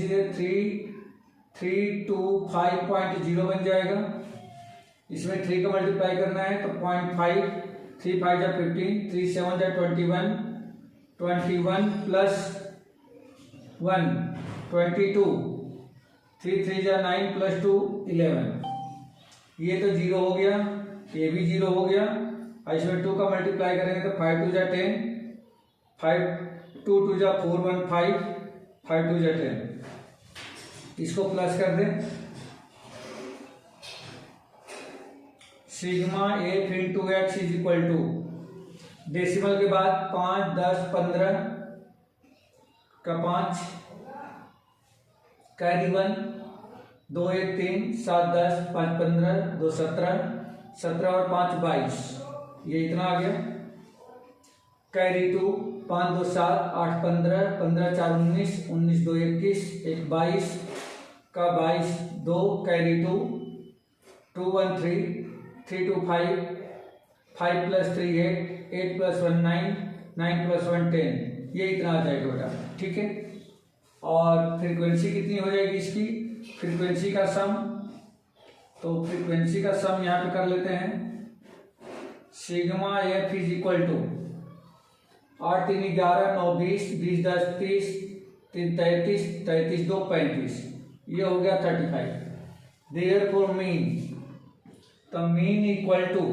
325.0 बन जाएगा। इसमें 3 का मल्टीप्लाई करना है तो 0.5, 3 5 जा 15, 3 7 जा 21, 21 प्लस 1 22, 3 3 जा 9 प्लस 2 11, ये तो 0 हो गया, ये भी 0 हो गया। इसमें 2 का मल्टीप्लाई करेंगे तो 5 2 जा 10, 5 2 2 जा 4 1 5, 5 2 जा 10, इसको प्लस कर दें। Sigma F into X is equal to, decimal के बाद 5 10 15 का 5, कैरी 1, 2 1 3, 7 10, 5 15, 2 17, 17 और 5 22, ये इतना आ गया। कैरी 2, 5 2 7, 8 15, 15 4 19, 19 2 21, 1 22 का 22, 2 कैरी 2, 2 1 3, 3 2 5, 5 प्लस 3 8, 8 प्लस 1 9, 9 प्लस 1 10, ये इतना आ जाएगा बेटा, ठीक है। और फ्रीक्वेंसी कितनी हो जाएगी इसकी, फ्रीक्वेंसी का सम, तो फ्रीक्वेंसी का सम यहाँ पे कर लेते हैं। Sigma F is equal to 8 3 11, 9 20, 20 10 30, 3 33, 33 2 35, ये हो गया 35। देयरफॉर मीन, तो मीन इक्वल टू,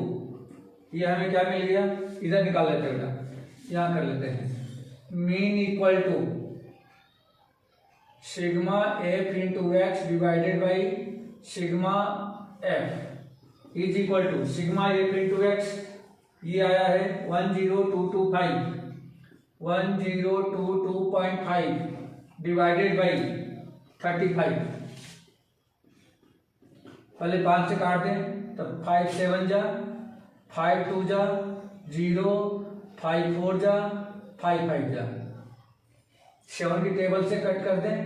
ये हमें क्या मिल गया, इधर निकाल लेते हैं बेटा, यहाँ कर लेते हैं। Mean equal to sigma F into X divided by sigma F is equal to sigma F into X, ये आया है 10225, 1022.5 डिवाइडेड बाई 35। पहले 5 से काट दें तो 5 7 जा, 5 2 जा 0, 5 4 जा, 5 5 जा, 7 की टेबल से कट कर दें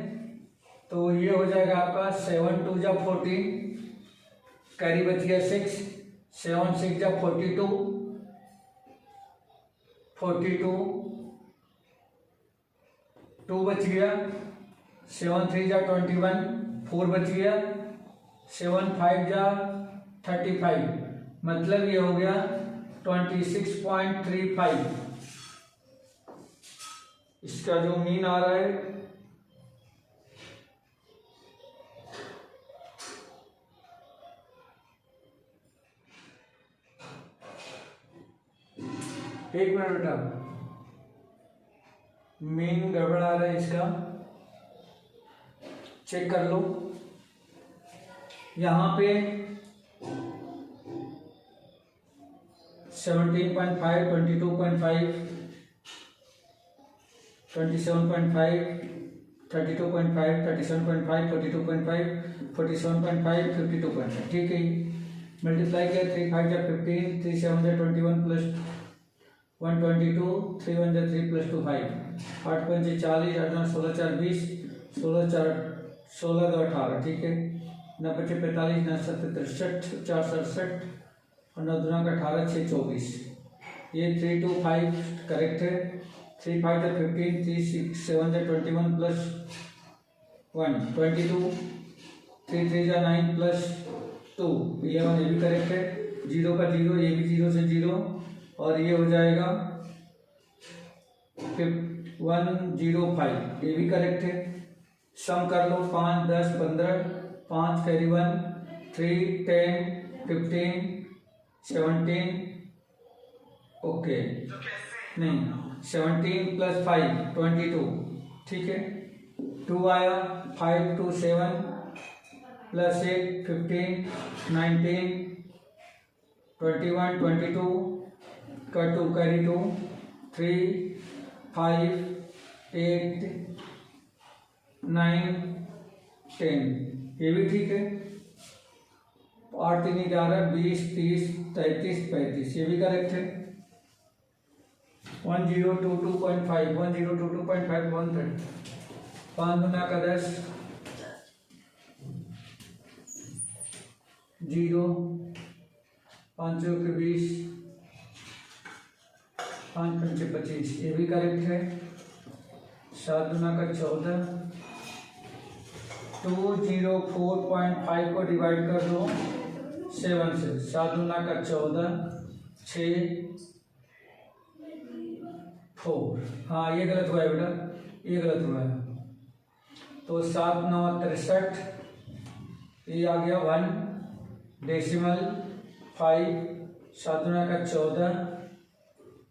तो ये हो जाएगा आपका 7 2 जा 14, कैरी बच गया 6, 7 6 जा 42, 42 2 बच गया, 7 3 जा 21, 4 बच गया, 7 5 जा 35, मतलब ये हो गया 26.35। इसका जो मीन आ रहा है एक मिनट बेटा, मीन गड़बड़ आ रहा है इसका, चेक कर लो। यहाँ पे 17.5, 22.5, 27.5, 32.5, 37.5, 42.5, 47.5, 52.5, ठीक है। मल्टीप्लाई किया, 3 5 जा 15, 3 7 जा 21 प्लस 122, 3 1 जा 3 प्लस 2 5, 8 5 जा 40, 8 9 16 4 20, 16 4 16 2 18, ठीक है। 9 5 45, 9 7 63, 4 67 और 9 2 का 18, 6 24। ये 3 2 5 करेक्ट है। 3 5 जा 15, 3 6 7 जा 21 प्लस 1 22, 3 3 जा 9 प्लस 2 11, ये भी करेक्ट है। 0 का 0, ये भी 0 से 0 और ये हो जाएगा 105, ये भी करेक्ट है। सम कर लो, 5 10 15, 5 कैरी 1, 3 10 15 17, ओके नहीं 17 प्लस 5 22, ठीक है। 2 आया, 5 2 7 प्लस 8 15 19 21 22 का 2 कैरी 2 3 5 8 9 10, ये भी ठीक है। 8 3 11 20 30 33 35, ये भी करेक्ट है। 1022.5 1022.5 130, 5 गुना का 10 0, 5 के 20, 5 5 25, ये भी करेक्ट है। 7 गुना का 14, 204.5 को डिवाइड कर दो 7 से, 7 गुना का 14, 6 4, हाँ ये गलत हुआ है बेटा, ये गलत हुआ है। तो 7 9 63, ये आ गया 1 डेसिमल 5, 7 गुना का 14,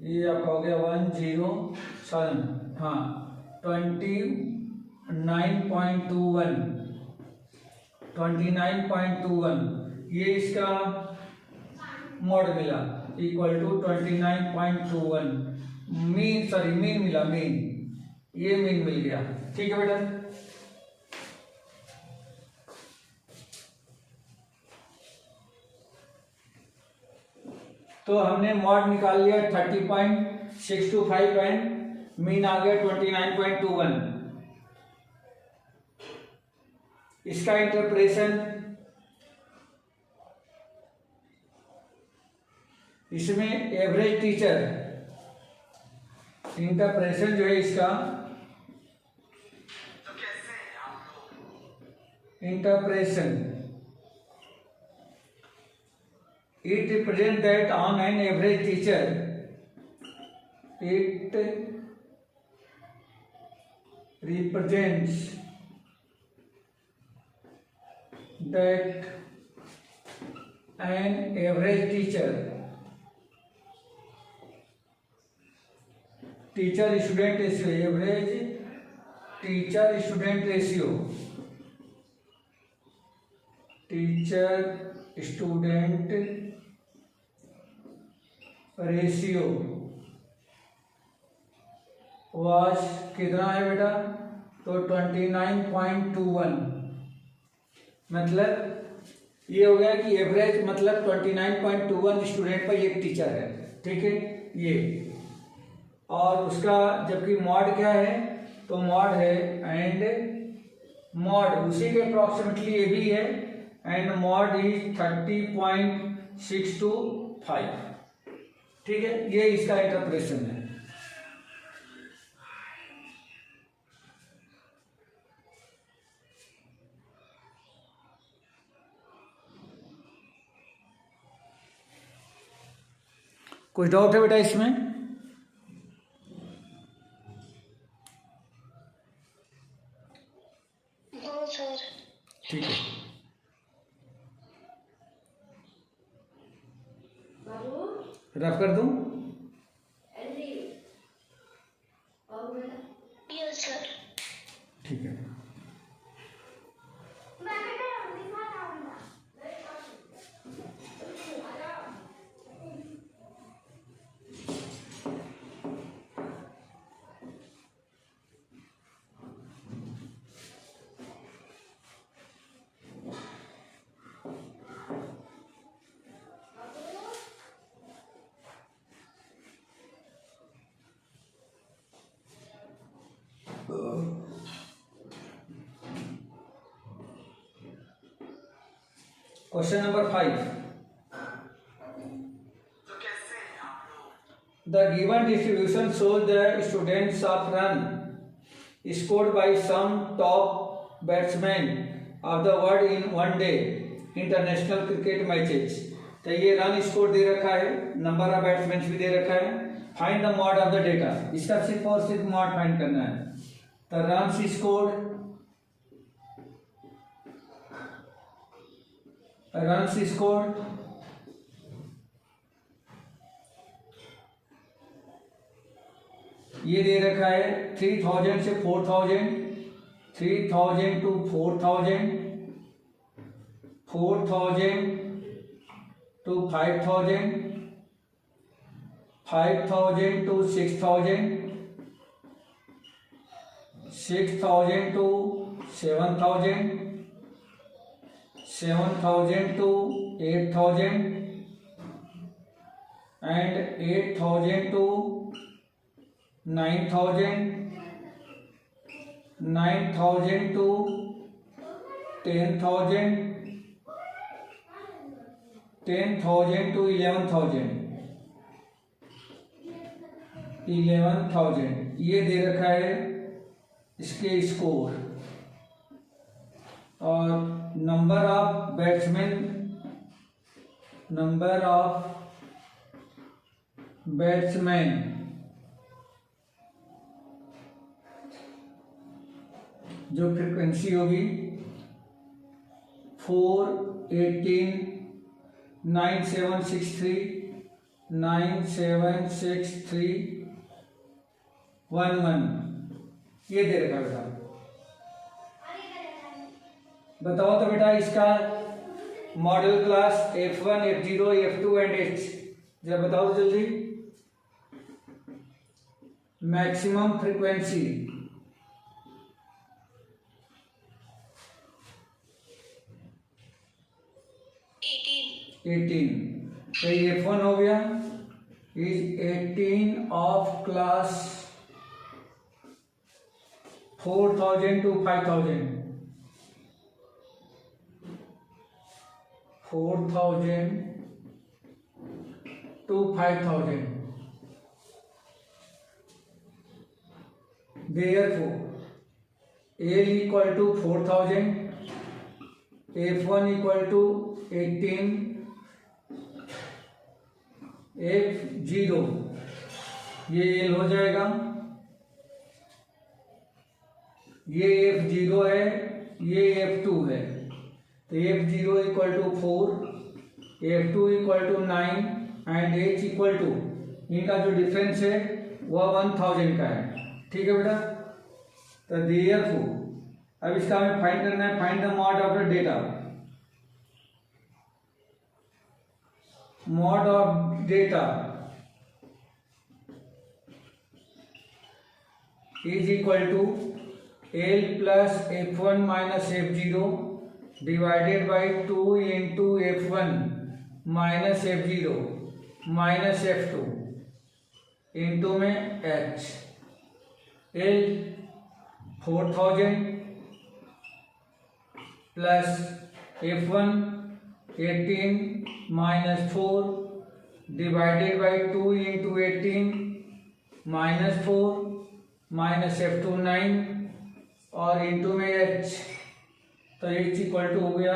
ये आपका हो गया 107, हाँ 29.21, ये इसका मॉड मिला इक्वल टू 29.21, मीन मिला, ये मीन मिल गया, ठीक है बेटा। तो हमने मॉड निकाल लिया 30.625 एंड मीन आ गया 29.21। इसका इंटरप्रेशन, इसमें एवरेज टीचर, इंटरप्रेशन जो है इसका, interpretation it represents that on an average teacher it represents that an average teacher student ratio, average teacher student ratio, teacher student ratio was कितना है बेटा, तो 29.21, मतलब ये हो गया कि एवरेज मतलब 29.21 स्टूडेंट पर एक टीचर है, ठीक है ये। और उसका जबकि मॉड क्या है, तो मॉड है एंड मॉड उसी के अप्रॉक्सीमेटली ये भी है, एंड मॉड इज 30.625, ठीक है। ये इसका इंटरप्रेशन है। कोई डाउट है बेटा इसमें? No sir. ठीक है, रफ कर दूं? Yes sir. ठीक है। Question number 5. The given distribution shows the students of run scored by some top batsmen of the world in one day international cricket matches. तो ये रन स्कोर दे रखा है, नंबर ऑफ बैट्समैन भी दे रखा है. Find the mode of the data. इसका सिर्फ और सिर्फ मॉड फाइंड करना है. तो रन स्कोर्ड, ये दे रखा है 3000 से 4000, 3000 to 4000, 4000 to 5000, 5000 to 6000, 6000 to 7000, 7000 to 8000, and 8000 to 9000, 9000 to 10,000, 10,000 to 11,000, 11,000. ये दे रखा है इसके स्कोर. और नंबर ऑफ बैट्समैन जो फ्रीक्वेंसी होगी 418 9763 11, ये दे रखा बेटा. बताओ तो बेटा इसका model class F1, F0, F2 and H. जरा बताओ तो जल्दी. Maximum frequency 18. तो ये F1 हो गया, is 18 of class 4000 to 5000, 4000 to 5000. Therefore, L equal to 4000, F1 equal to 18, F0 ये L हो जाएगा, ये F0 है, ये F2 है. तो F0 equal to 4, F2 equal to 9 and H equal to, इनका जो डिफरेंस है वह 1000 का है. ठीक है बेटा. तो देयरफॉर अब इसका हमें फाइंड करना है. Find the mode of the data. Mode of data is equal to L plus F1 minus F0 divided by 2 into F1 minus F0 minus F2 into में H. L 4000 plus F1 18 minus 4 divided by 2 into 18 minus 4 minus F2 9 और into में H. तो H equal to हो गया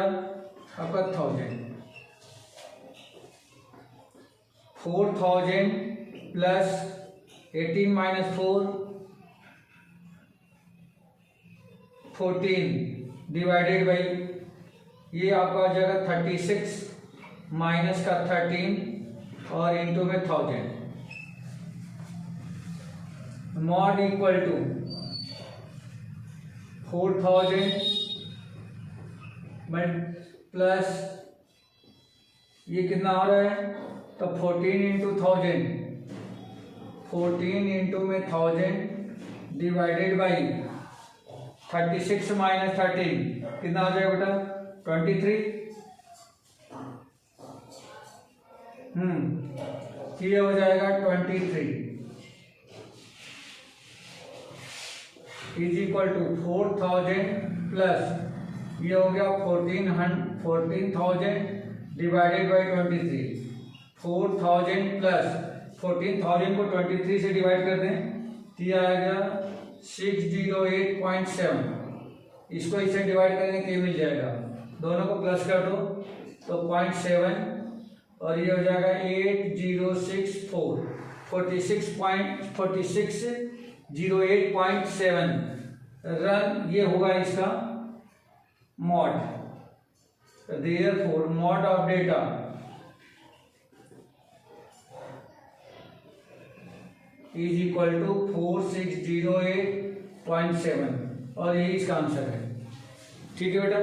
आपका 1000. 4000 plus 18 minus 4 14 divided by ये आपका हो जाएगा 36 माइनस का 13 और इंटू में 1000. मॉड इक्वल टू 4000 प्लस ये कितना हो रहा है. तो 14 इंटू 1000, 14 इंटू में 1000 डिवाइडेड बाई 36 माइनस 13 कितना हो जाएगा बेटा 23. ये हो जाएगा 23. इज इक्वल टू 4000 प्लस ये हो गया 14,000 डिवाइडेड बाई 23। 4000 प्लस 14,000 को 23 से डिवाइड कर दें तो ये आएगा 608.7। इसको इससे डिवाइड करेंगे तो मिल जाएगा, दोनों को प्लस कर दो तो 0.7 और ये हो जाएगा 8064 4608.7 रन। ये होगा इसका mode. Therefore mode of data is equal to 4608.7 और ये इसका आंसर है। ठीक है बेटा।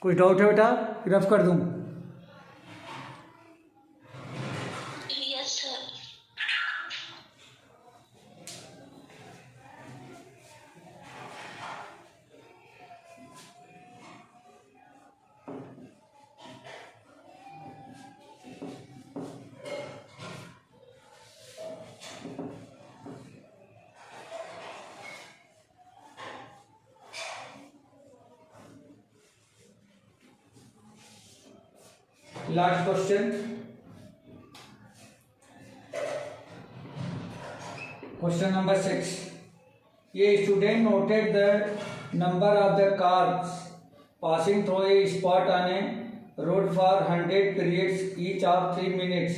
कोई डाउट है बेटा? रफ कर दूं? Yes sir. Last question, question number 6। ये student noted the number of the cars passing through a spot on A road for 100 periods each of 3 minutes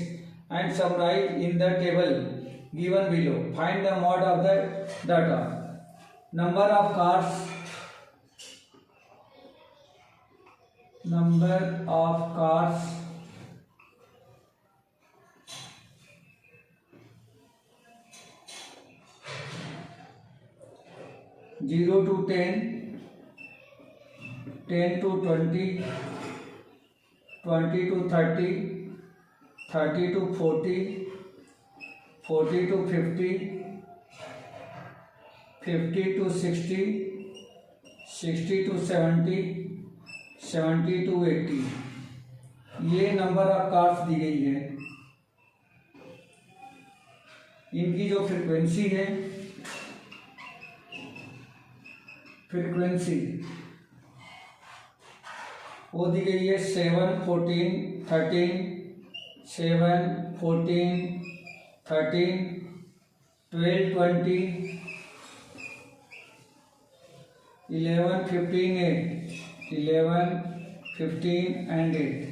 and summarize in the table given below. Find the mode of the data. Number of cars 0 to 10, 10 to 20, 20 to 30, 30 to 40, 40 to 50, 50 to 60, 60 to 70, 70 to 80। ये number of cars दी गई है। इनकी जो frequency है, वो दी गई है 7, 14, 13, 7, 14, 13, 12, 20, 11, 15, 8, 11, 15 and 8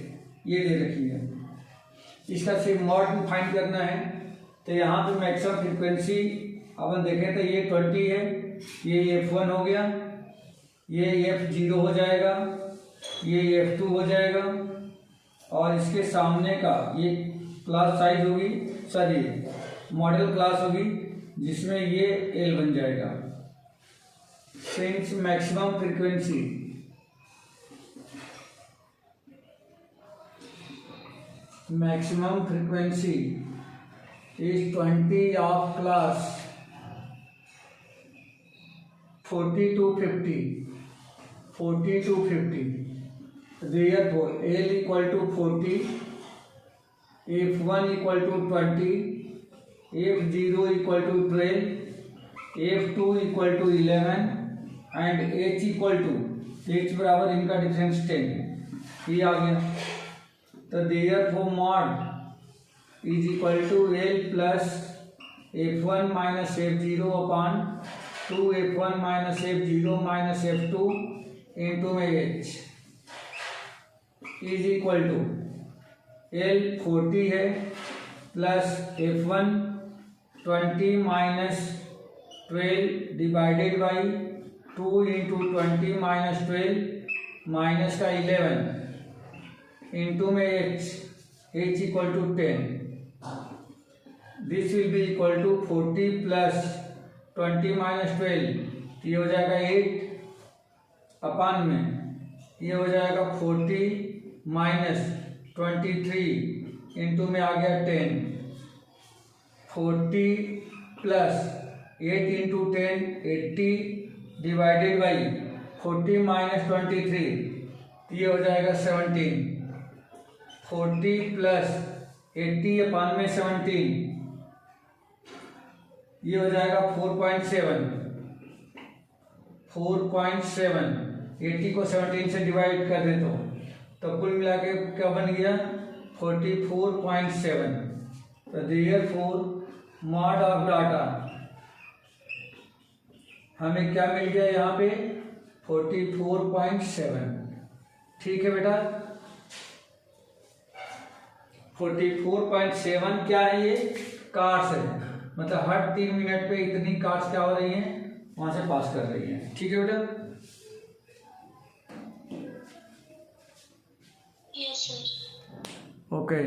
ये दे रखी है। इसका सिर्फ मॉड फाइंड करना है। तो यहाँ पे मैक्सिमम फ्रीक्वेंसी अपन देखें तो ये 20 है, ये F1 हो गया, ये F0 हो जाएगा, ये F2 हो जाएगा और इसके सामने का ये क्लास साइज होगी, सॉरी मॉडल क्लास होगी जिसमें ये L बन जाएगा। Since maximum frequency is 20 of class 40 to 50, 40 to 50, therefore L equal to 40, F1 equal to 20, F0 equal to 12, F2 equal to 11 and H equal to H बराबर इनका difference 10 ये आ गया। तो therefore mod is equal to L plus F1 minus F0 upon 2F1 minus F0 minus F2 into H is equal to L 40 है plus F1 20 minus 12 divided by 2 into 20 minus 12 minus का 11 into में H equal to 10। This will be equal to 40 plus 20 minus 12, ये हो जाएगा 8 अपान में ये हो जाएगा 40 माइनस 23 इंटू में आ गया 10, 40 plus 8 into 10 80 divided by 40 minus 23 ये हो जाएगा 17, 40 प्लस 80 अपान में 17 ये हो जाएगा 4.7, 80 को 17 से डिवाइड कर दे तो कुल मिला के क्या बन गया 44.7। तो देयरफॉर मॉड ऑफ डाटा हमें क्या मिल गया यहाँ पे 44.7। ठीक है बेटा, 44.7 क्या है, ये कार्ड्स है, मतलब हर 3 मिनट पे इतनी कार्ड्स क्या हो रही हैं वहां से पास कर रही हैं। ठीक है बेटा, यस सर। ओके।